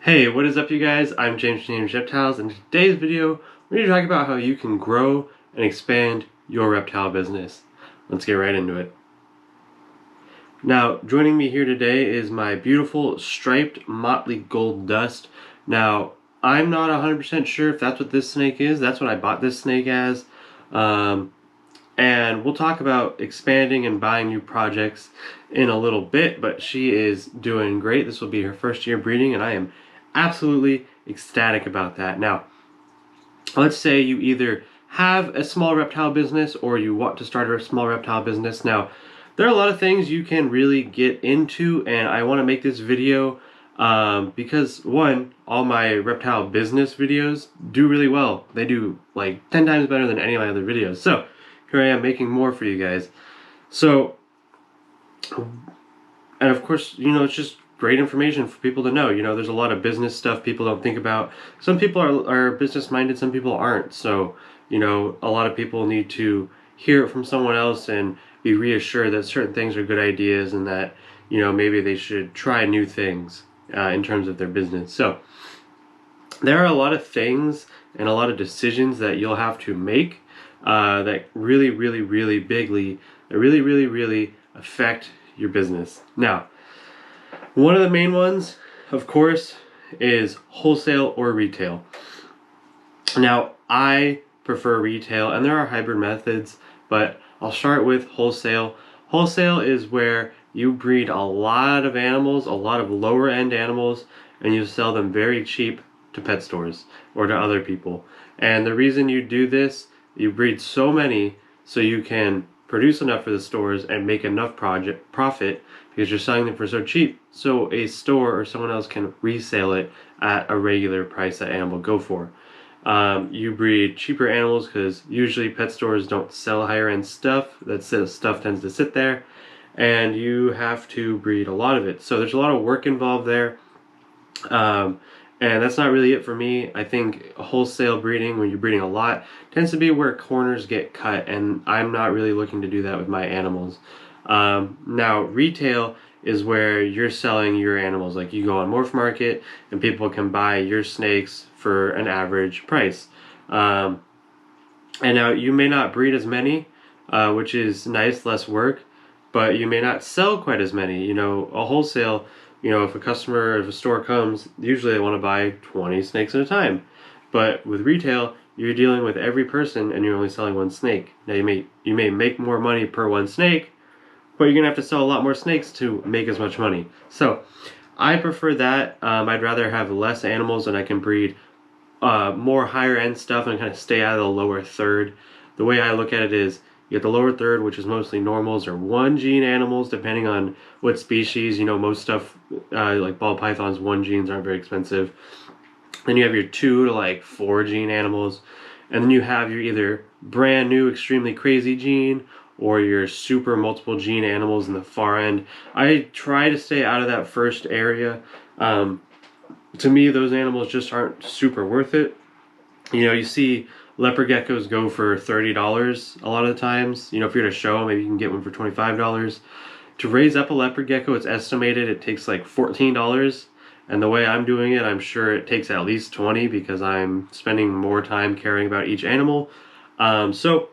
Hey, what is up you guys? I'm James from Reptiles, and in today's video we're going to talk about how you can grow and expand your reptile business. Let's get right into it. Now, joining me here today is my beautiful striped motley gold dust. Now, I'm not 100% sure if that's what this snake is. That's what I bought this snake as. And we'll talk about expanding and buying new projects in a little bit, but she is doing great. This will be her first year breeding, and I am absolutely ecstatic about that. Now, let's say you either have a small reptile business or you want to start a small reptile business. Now, there are a lot of things you can really get into, and I want to make this video because one, all my reptile business videos do really well. They do like 10 times better than any of my other videos. So here I am making more for you guys. So, and of course, it's just great information for people to know. There's a lot of business stuff people don't think about. Some people are business minded, some people aren't. So, a lot of people need to hear it from someone else and be reassured that certain things are good ideas and that, maybe they should try new things in terms of their business. So, there are a lot of things and a lot of decisions that you'll have to make that really, really, really bigly, that really, really, really affect your business. Now, one of the main ones, of course, is wholesale or retail. Now, I prefer retail, and there are hybrid methods, but I'll start with wholesale. Wholesale is where you breed a lot of animals, a lot of lower end animals, and you sell them very cheap to pet stores or to other people. And the reason you do this, you breed so many so you can produce enough for the stores and make enough profit because you're selling them for so cheap, so a store or someone else can resell it at a regular price that animal will go for. You breed cheaper animals because usually pet stores don't sell higher end stuff. That stuff tends to sit there, and you have to breed a lot of it. So there's a lot of work involved there. And that's not really it for me. I think wholesale breeding, when you're breeding a lot, tends to be where corners get cut, and I'm not really looking to do that with my animals. Now, retail is where you're selling your animals. Like, you go on MorphMarket, and people can buy your snakes for an average price. And now, you may not breed as many, which is nice, less work, but you may not sell quite as many. A wholesale, if a store comes, usually they want to buy 20 snakes at a time. But with retail, you're dealing with every person and you're only selling one snake. Now you may make more money per one snake, but you're gonna have to sell a lot more snakes to make as much money. So I prefer that. I'd rather have less animals and I can breed more higher end stuff and kind of stay out of the lower third. The way I look at it is, you get the lower third, which is mostly normals or one gene animals, depending on what species. Most stuff, like ball pythons, one genes aren't very expensive. Then you have your 2 to like 4 gene animals. And then you have your either brand new, extremely crazy gene, or your super multiple gene animals in the far end. I try to stay out of that first area. To me, those animals just aren't super worth it. You see leopard geckos go for $30 a lot of the times. If you're at a show, maybe you can get one for $25. To raise up a leopard gecko, it's estimated it takes like $14. And the way I'm doing it, I'm sure it takes at least 20 because I'm spending more time caring about each animal. So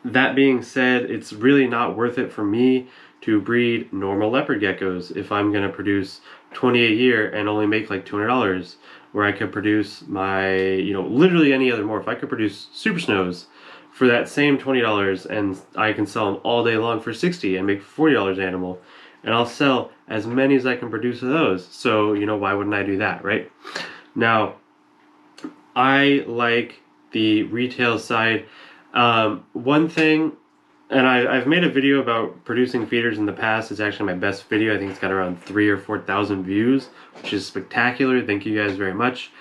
that being said, it's really not worth it for me to breed normal leopard geckos if I'm going to produce 20 a year and only make like $200. Where I could produce my, literally any other morph. I could produce super snows for that same $20 and I can sell them all day long for $60 and make $40 an animal. And I'll sell as many as I can produce of those. So, why wouldn't I do that, right? Now, I like the retail side. One thing, and I've made a video about producing feeders in the past. It's actually my best video. I think it's got around 3,000 or 4,000 views, which is spectacular. Thank you guys very much.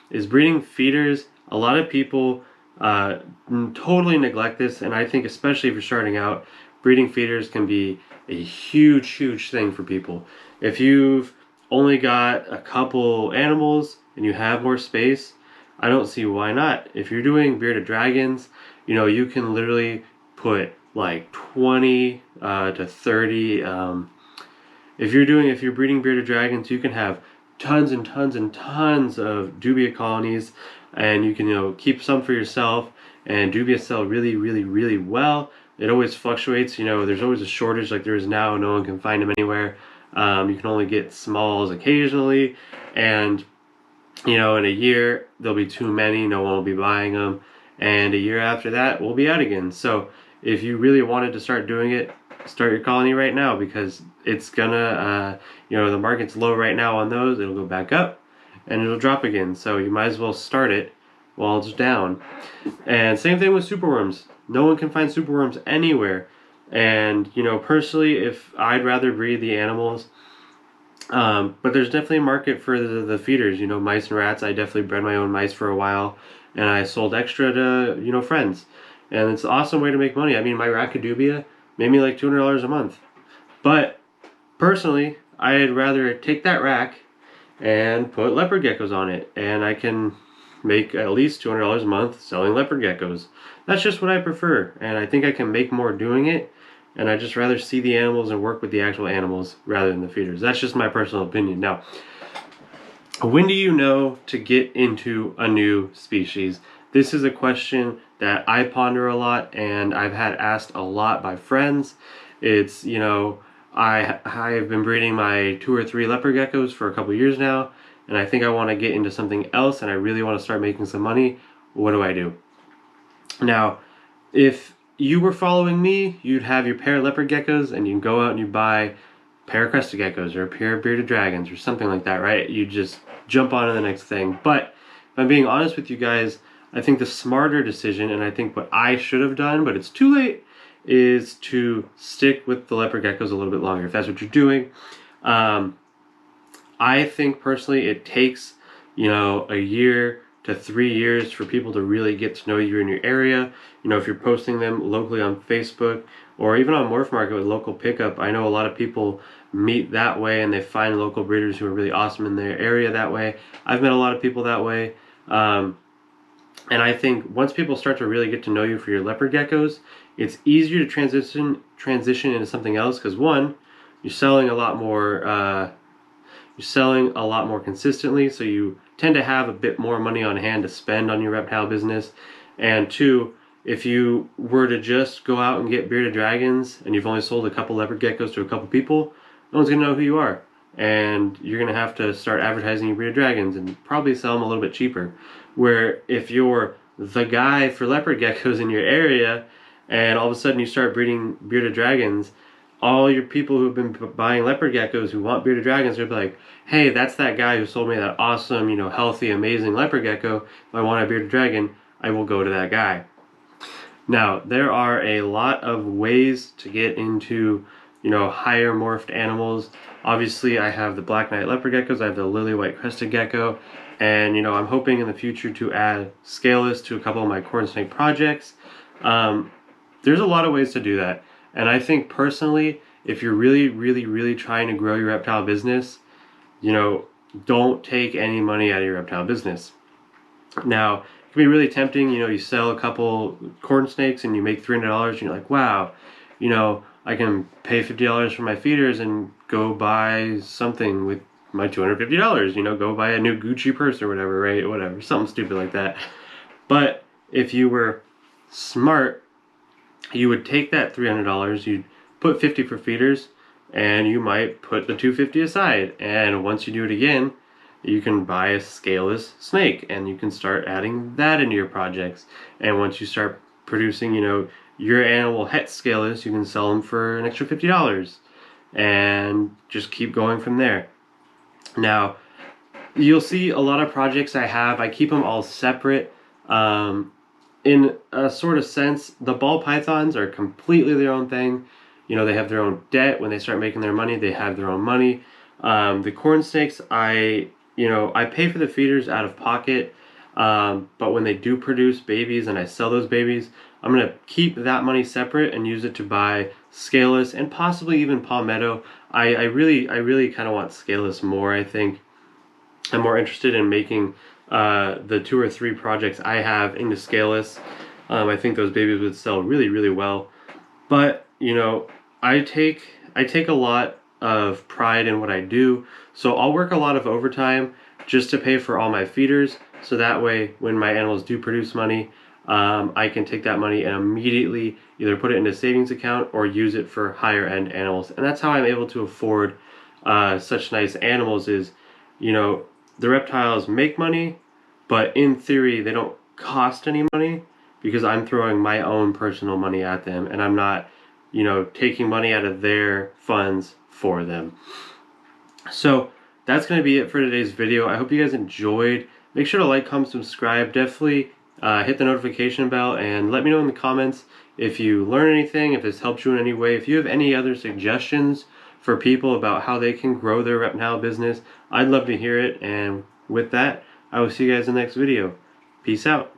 Is breeding feeders. A lot of people totally neglect this, and I think especially if you're starting out, breeding feeders can be a huge, huge thing for people. If you've only got a couple animals and you have more space, I don't see why not. If you're doing bearded dragons, you can literally put like 20 to 30. If you're breeding bearded dragons, you can have tons and tons and tons of dubia colonies, and you can, you know, keep some for yourself. And dubia sell really, really, really well. It always fluctuates, you know, there's always a shortage like there is now. No one can find them anywhere. You can only get smalls occasionally, and you know, in a year there'll be too many, no one will be buying them, and a year after that we'll be out again. So if you really wanted to start doing it, start your colony right now, because it's gonna you know, the market's low right now on those. It'll go back up and it'll drop again, so you might as well start it while it's down. And same thing with superworms. No one can find superworms anywhere. And you know, personally, if I'd rather breed the animals, but there's definitely a market for the feeders, you know, mice and rats. I definitely bred my own mice for a while, and I sold extra to, you know, friends. And it's an awesome way to make money. I mean, my Racadubia made me like $200 a month. But personally, I'd rather take that rack and put leopard geckos on it, and I can make at least $200 a month selling leopard geckos. That's just what I prefer, and I think I can make more doing it. And I just rather see the animals and work with the actual animals rather than the feeders. That's just my personal opinion. Now, when do you know to get into a new species? This is a question that I ponder a lot, and I've had asked a lot by friends. It's, you know, I've been breeding my 2 or 3 leopard geckos for a couple years now, and I think I want to get into something else, and I really want to start making some money. What do I do? Now, if you were following me, you'd have your pair of leopard geckos, and you can go out and you buy a pair of crested geckos or a pair of bearded dragons or something like that, right? You just jump on to the next thing. But if I'm being honest with you guys, I think the smarter decision, and I think what I should have done, but it's too late, is to stick with the leopard geckos a little bit longer, if that's what you're doing. I think personally it takes, you know, a year to 3 years for people to really get to know you in your area. You know, if you're posting them locally on Facebook or even on MorphMarket with local pickup, I know a lot of people meet that way and they find local breeders who are really awesome in their area that way. I've met a lot of people that way. And I think once people start to really get to know you for your leopard geckos, it's easier to transition into something else, because one, you're selling a lot more consistently, so you tend to have a bit more money on hand to spend on your reptile business. And two, if you were to just go out and get bearded dragons and you've only sold a couple leopard geckos to a couple people, no one's gonna know who you are, and you're gonna have to start advertising your bearded dragons and probably sell them a little bit cheaper. Where if you're the guy for leopard geckos in your area and all of a sudden you start breeding bearded dragons, all your people who've been buying leopard geckos who want bearded dragons are like, hey, that's that guy who sold me that awesome, you know, healthy, amazing leopard gecko. If I want a bearded dragon, I will go to that guy. Now, there are a lot of ways to get into, you know, higher morphed animals. Obviously, I have the black knight leopard geckos, I have the lily white crested gecko, and, you know, I'm hoping in the future to add scaleless to a couple of my corn snake projects. There's a lot of ways to do that. And I think personally, if you're really, really, really trying to grow your reptile business, you know, don't take any money out of your reptile business. Now, it can be really tempting, you know, you sell a couple corn snakes and you make $300 and you're like, wow, you know, I can pay $50 for my feeders and go buy something with my $250, you know, go buy a new Gucci purse or whatever, right? Whatever, something stupid like that. But if you were smart, you would take that $300, you'd put $50 for feeders, and you might put the $250 aside. And once you do it again, you can buy a scaleless snake, and you can start adding that into your projects. And once you start producing, you know, your animal het scaleless, you can sell them for an extra $50, and just keep going from there. Now, you'll see a lot of projects I keep them all separate. In a sort of sense, the ball pythons are completely their own thing. You know, they have their own debt. When they start making their money, they have their own money. The corn snakes, I pay for the feeders out of pocket, but when they do produce babies and I sell those babies, I'm going to keep that money separate and use it to buy scaleless and possibly even palmetto. I really kind of want scaleless more, I think. I'm more interested in making the 2 or 3 projects I have into scaleless. I think those babies would sell really, really well. But, you know, I take a lot of pride in what I do. So I'll work a lot of overtime just to pay for all my feeders. So that way, when my animals do produce money, I can take that money and immediately either put it in a savings account or use it for higher end animals. And that's how I'm able to afford such nice animals is, the reptiles make money, but in theory, they don't cost any money because I'm throwing my own personal money at them and I'm not, taking money out of their funds for them. So that's going to be it for today's video. I hope you guys enjoyed. Make sure to like, comment, subscribe. Definitely hit the notification bell and let me know in the comments if you learn anything, if this helps you in any way. If you have any other suggestions for people about how they can grow their reptile business, I'd love to hear it. And with that, I will see you guys in the next video. Peace out.